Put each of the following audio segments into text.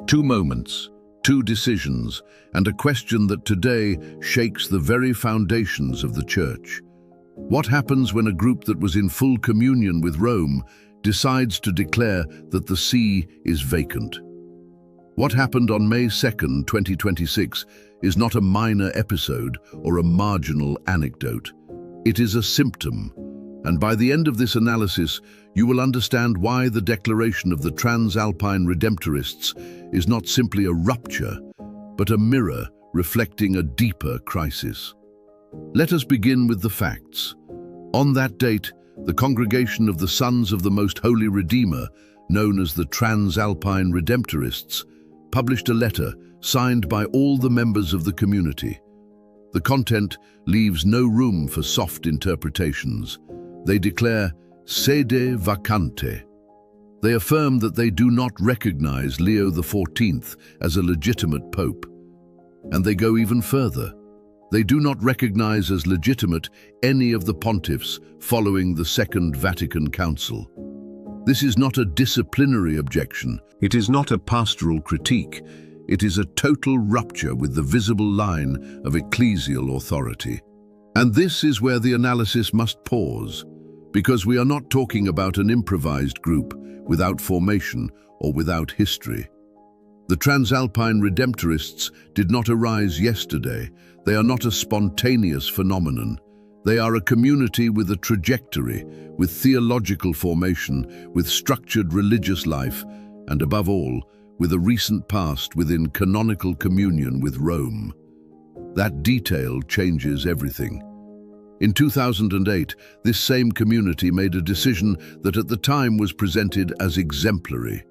Two moments, two decisions, and a question that today shakes the very foundations of the Church. What happens when a group that was in full communion with Rome decides to declare that the see is vacant? What happened on May 2nd, 2026 is not a minor episode or a marginal anecdote. It is a symptom, and by the end of this analysis, you will understand why the declaration of the Transalpine Redemptorists is not simply a rupture, but a mirror reflecting a deeper crisis. Let us begin with the facts. On that date, the Congregation of the Sons of the Most Holy Redeemer, known as the Transalpine Redemptorists, published a letter signed by all the members of the community. The content leaves no room for soft interpretations. They declare Sede Vacante. They affirm that they do not recognize Leo XIV as a legitimate pope. And they go even further. They do not recognize as legitimate any of the pontiffs following the Second Vatican Council. This is not a disciplinary objection. It is not a pastoral critique. It is a total rupture with the visible line of ecclesial authority. And this is where the analysis must pause, because we are not talking about an improvised group without formation or without history. The Transalpine Redemptorists did not arise yesterday. They are not a spontaneous phenomenon. They are a community with a trajectory, with theological formation, with structured religious life, and above all, with a recent past within canonical communion with Rome. That detail changes everything. In 2008, this same community made a decision that at the time was presented as exemplary.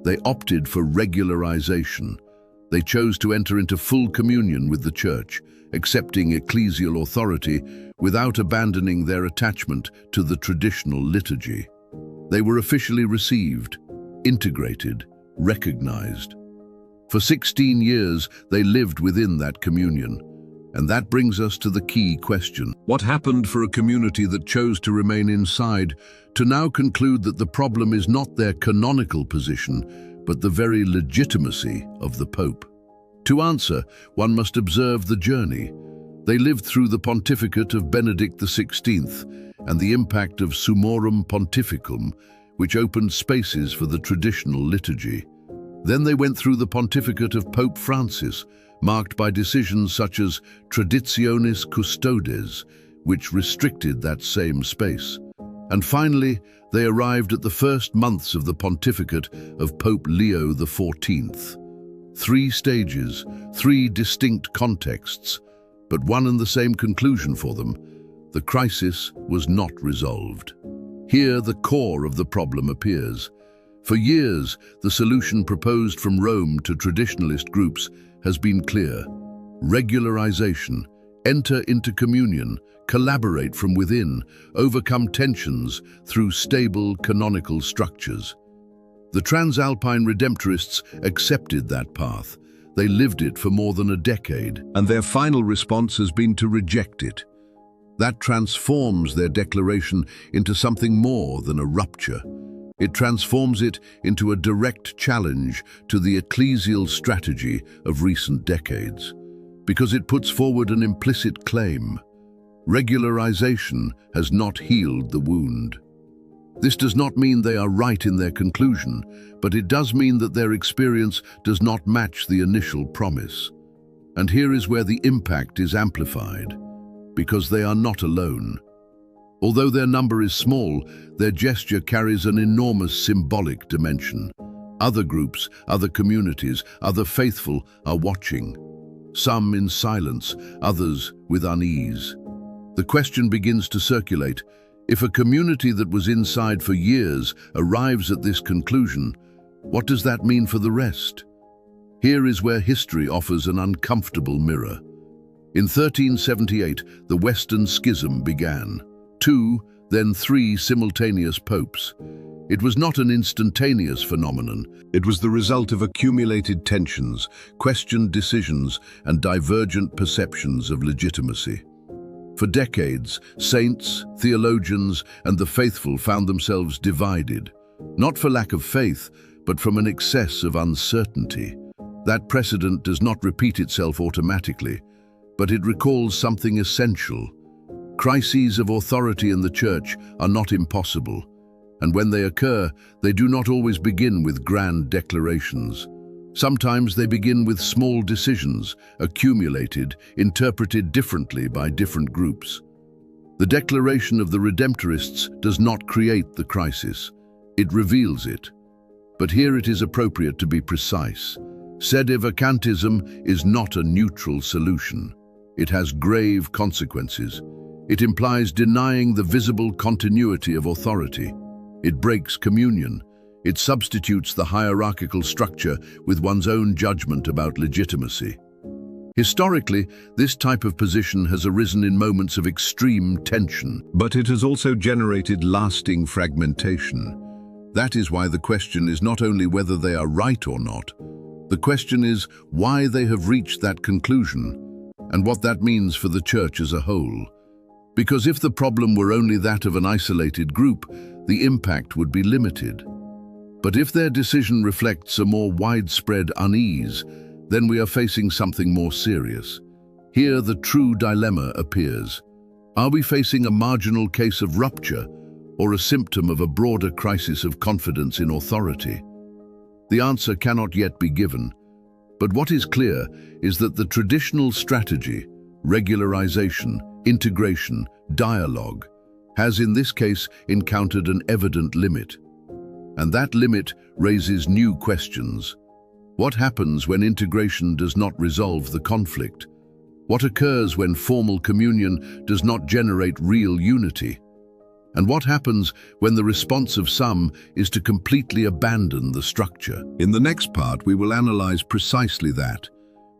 They opted for regularization. They chose to enter into full communion with the Church, accepting ecclesial authority without abandoning their attachment to the traditional liturgy. They were officially received, integrated, recognized. For 16 years, they lived within that communion. And that brings us to the key question. What happened for a community that chose to remain inside to now conclude that the problem is not their canonical position, but the very legitimacy of the Pope? To answer, one must observe the journey. They lived through the pontificate of Benedict XVI and the impact of Summorum Pontificum, which opened spaces for the traditional liturgy. Then they went through the pontificate of Pope Francis, marked by decisions such as Traditionis Custodes, which restricted that same space. And finally, they arrived at the first months of the pontificate of Pope Leo XIV. 3 stages, 3 distinct contexts, but one and the same conclusion for them: the crisis was not resolved. Here, the core of the problem appears. For years, the solution proposed from Rome to traditionalist groups has been clear: regularization, enter into communion, collaborate from within, overcome tensions through stable canonical structures. The Transalpine Redemptorists accepted that path. They lived it for more than a decade, and their final response has been to reject it. That transforms their declaration into something more than a rupture. It transforms it into a direct challenge to the ecclesial strategy of recent decades, because it puts forward an implicit claim: regularization has not healed the wound. This does not mean they are right in their conclusion, but it does mean that their experience does not match the initial promise. And here is where the impact is amplified, because they are not alone. Although their number is small, their gesture carries an enormous symbolic dimension. Other groups, other communities, other faithful are watching. Some in silence, others with unease. The question begins to circulate: if a community that was inside for years arrives at this conclusion, what does that mean for the rest? Here is where history offers an uncomfortable mirror. In 1378, the Western Schism began. 2, then 3 simultaneous popes. It was not an instantaneous phenomenon. It was the result of accumulated tensions, questioned decisions, and divergent perceptions of legitimacy. For decades, saints, theologians, and the faithful found themselves divided, not for lack of faith, but from an excess of uncertainty. That precedent does not repeat itself automatically, but it recalls something essential. Crises of authority in the Church are not impossible, and when they occur, they do not always begin with grand declarations. Sometimes they begin with small decisions, accumulated, interpreted differently by different groups. The declaration of the Redemptorists does not create the crisis, it reveals it. But here it is appropriate to be precise. Sede Vacantism is not a neutral solution. It has grave consequences. It implies denying the visible continuity of authority. It breaks communion. It substitutes the hierarchical structure with one's own judgment about legitimacy. Historically, this type of position has arisen in moments of extreme tension. But it has also generated lasting fragmentation. That is why the question is not only whether they are right or not. The question is why they have reached that conclusion, and what that means for the Church as a whole. Because if the problem were only that of an isolated group, the impact would be limited. But if their decision reflects a more widespread unease, then we are facing something more serious. Here the true dilemma appears. Are we facing a marginal case of rupture or a symptom of a broader crisis of confidence in authority? The answer cannot yet be given, but what is clear is that the traditional strategy, regularization, integration, dialogue, has in this case encountered an evident limit. And that limit raises new questions. What happens when integration does not resolve the conflict? What occurs when formal communion does not generate real unity? And what happens when the response of some is to completely abandon the structure? In the next part, we will analyze precisely that,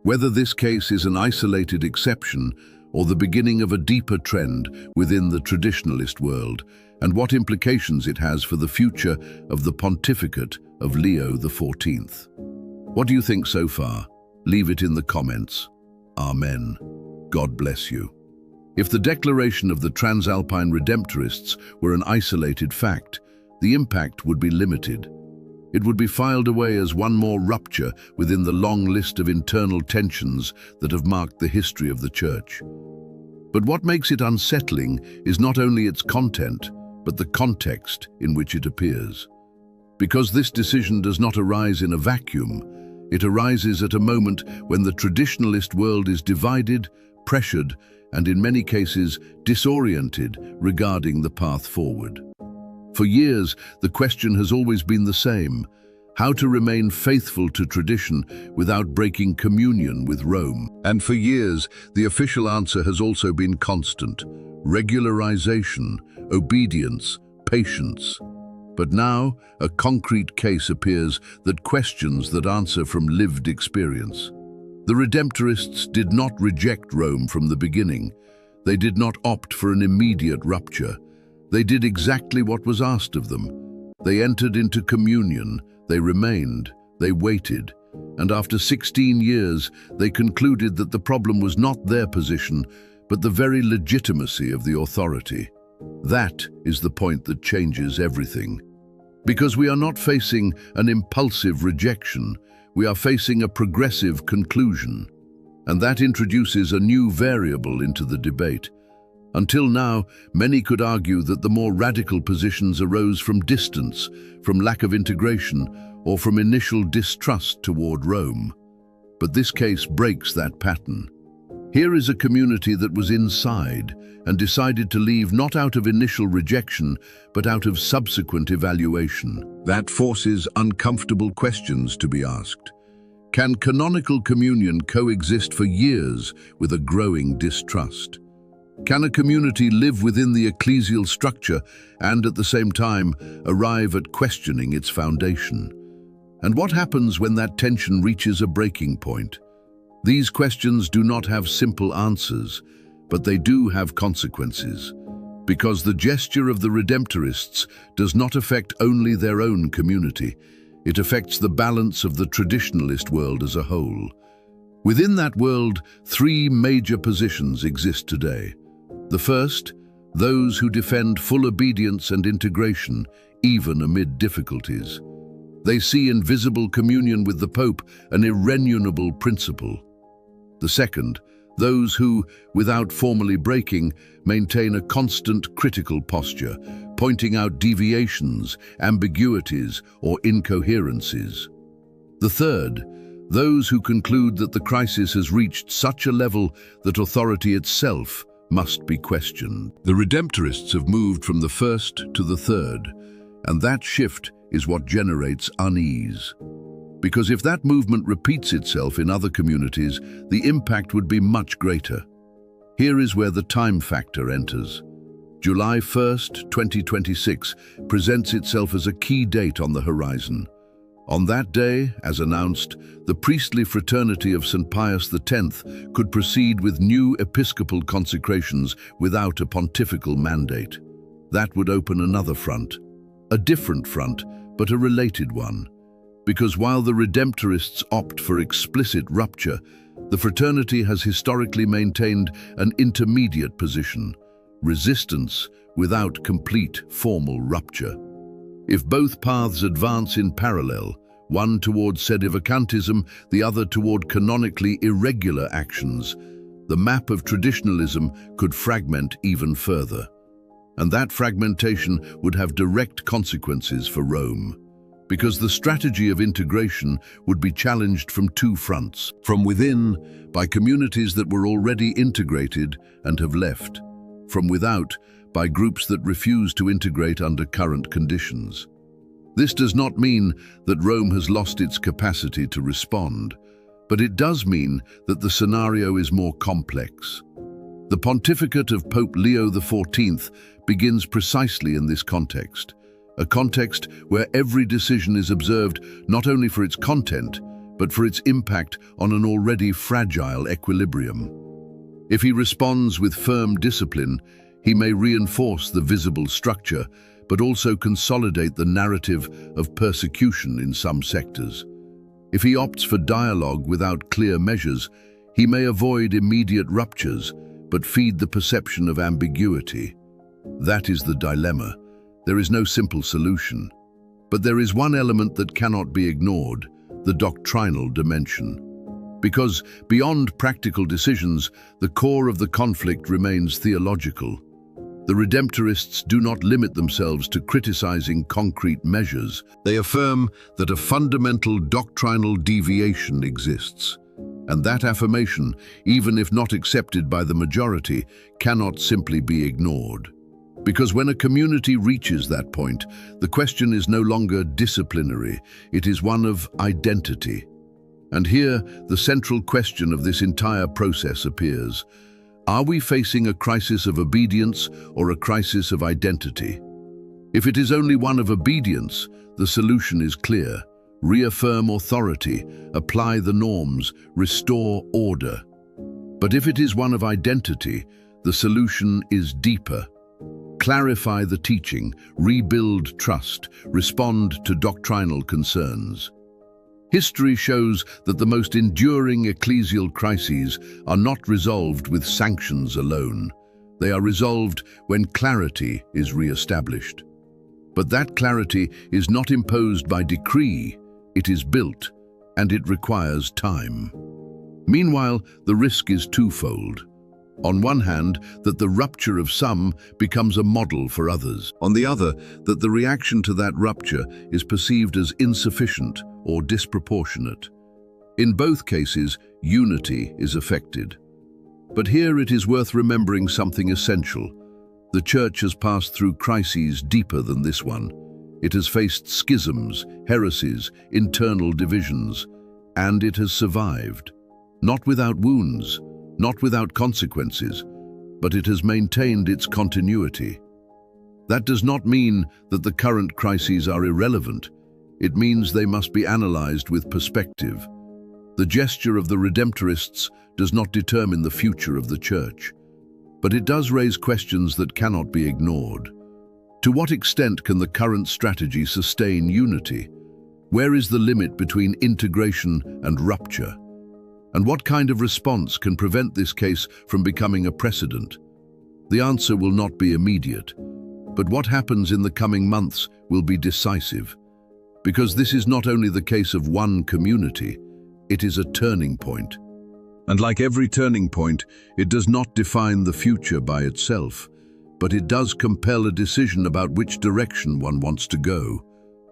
whether this case is an isolated exception or the beginning of a deeper trend within the traditionalist world, and what implications it has for the future of the pontificate of Leo XIV. What do you think so far? Leave it in the comments. Amen. God bless you. If the declaration of the Transalpine Redemptorists were an isolated fact, the impact would be limited. It would be filed away as one more rupture within the long list of internal tensions that have marked the history of the Church. But what makes it unsettling is not only its content, but the context in which it appears. Because this decision does not arise in a vacuum, it arises at a moment when the traditionalist world is divided, pressured, and in many cases disoriented regarding the path forward. For years, the question has always been the same: how to remain faithful to tradition without breaking communion with Rome. And for years, the official answer has also been constant: regularization, obedience, patience. But now, a concrete case appears that questions that answer from lived experience. The Redemptorists did not reject Rome from the beginning. They did not opt for an immediate rupture. They did exactly what was asked of them. They entered into communion, they remained, they waited, and after 16 years, they concluded that the problem was not their position, but the very legitimacy of the authority. That is the point that changes everything. Because we are not facing an impulsive rejection, we are facing a progressive conclusion. And that introduces a new variable into the debate. Until now, many could argue that the more radical positions arose from distance, from lack of integration, or from initial distrust toward Rome. But this case breaks that pattern. Here is a community that was inside and decided to leave not out of initial rejection, but out of subsequent evaluation. That forces uncomfortable questions to be asked. Can canonical communion coexist for years with a growing distrust? Can a community live within the ecclesial structure and at the same time arrive at questioning its foundation? And what happens when that tension reaches a breaking point? These questions do not have simple answers, but they do have consequences. Because the gesture of the Redemptorists does not affect only their own community, it affects the balance of the traditionalist world as a whole. Within that world, three major positions exist today. The first, those who defend full obedience and integration, even amid difficulties. They see in visible communion with the Pope an irrenunciable principle. The second, those who, without formally breaking, maintain a constant critical posture, pointing out deviations, ambiguities, or incoherencies. The third, those who conclude that the crisis has reached such a level that authority itself must be questioned. The Redemptorists have moved from the first to the third, and that shift is what generates unease. Because if that movement repeats itself in other communities, the impact would be much greater. Here is where the time factor enters. July 1st, 2026 presents itself as a key date on the horizon. On that day, as announced, the priestly fraternity of St. Pius X could proceed with new episcopal consecrations without a pontifical mandate. That would open another front. A different front, but a related one. Because while the Redemptorists opt for explicit rupture, the fraternity has historically maintained an intermediate position, resistance without complete formal rupture. If both paths advance in parallel, one toward Sede Vacantism, the other toward canonically irregular actions, the map of traditionalism could fragment even further. And that fragmentation would have direct consequences for Rome, because the strategy of integration would be challenged from two fronts. From within, by communities that were already integrated and have left. From without, by groups that refuse to integrate under current conditions. This does not mean that Rome has lost its capacity to respond, but it does mean that the scenario is more complex. The pontificate of Pope Leo XIV begins precisely in this context, a context where every decision is observed not only for its content, but for its impact on an already fragile equilibrium. If he responds with firm discipline, he may reinforce the visible structure, but also consolidate the narrative of persecution in some sectors. If he opts for dialogue without clear measures, he may avoid immediate ruptures, but feed the perception of ambiguity. That is the dilemma. There is no simple solution. But there is one element that cannot be ignored, the doctrinal dimension. Because beyond practical decisions, the core of the conflict remains theological. The Redemptorists do not limit themselves to criticizing concrete measures. They affirm that a fundamental doctrinal deviation exists. And that affirmation, even if not accepted by the majority, cannot simply be ignored. Because when a community reaches that point, the question is no longer disciplinary, it is one of identity. And here, the central question of this entire process appears. Are we facing a crisis of obedience or a crisis of identity? If it is only one of obedience, the solution is clear. Reaffirm authority, apply the norms, restore order. But if it is one of identity, the solution is deeper. Clarify the teaching, rebuild trust, respond to doctrinal concerns. History shows that the most enduring ecclesial crises are not resolved with sanctions alone. They are resolved when clarity is re-established. But that clarity is not imposed by decree, it is built, and it requires time. Meanwhile, the risk is twofold. On one hand, that the rupture of some becomes a model for others. On the other, that the reaction to that rupture is perceived as insufficient or disproportionate. In both cases, unity is affected. But here it is worth remembering something essential. The Church has passed through crises deeper than this one. It has faced schisms, heresies, internal divisions, and it has survived. Not without wounds, not without consequences, but it has maintained its continuity. That does not mean that the current crises are irrelevant. It means they must be analyzed with perspective. The gesture of the Redemptorists does not determine the future of the Church, but it does raise questions that cannot be ignored. To what extent can the current strategy sustain unity? Where is the limit between integration and rupture? And what kind of response can prevent this case from becoming a precedent? The answer will not be immediate, but what happens in the coming months will be decisive. Because this is not only the case of one community, it is a turning point. And like every turning point, it does not define the future by itself, but it does compel a decision about which direction one wants to go.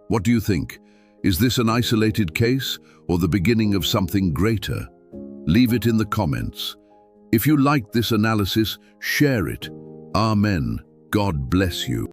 What do you think? Is this an isolated case or the beginning of something greater? Leave it in the comments. If you liked this analysis, share it. Amen. God bless you.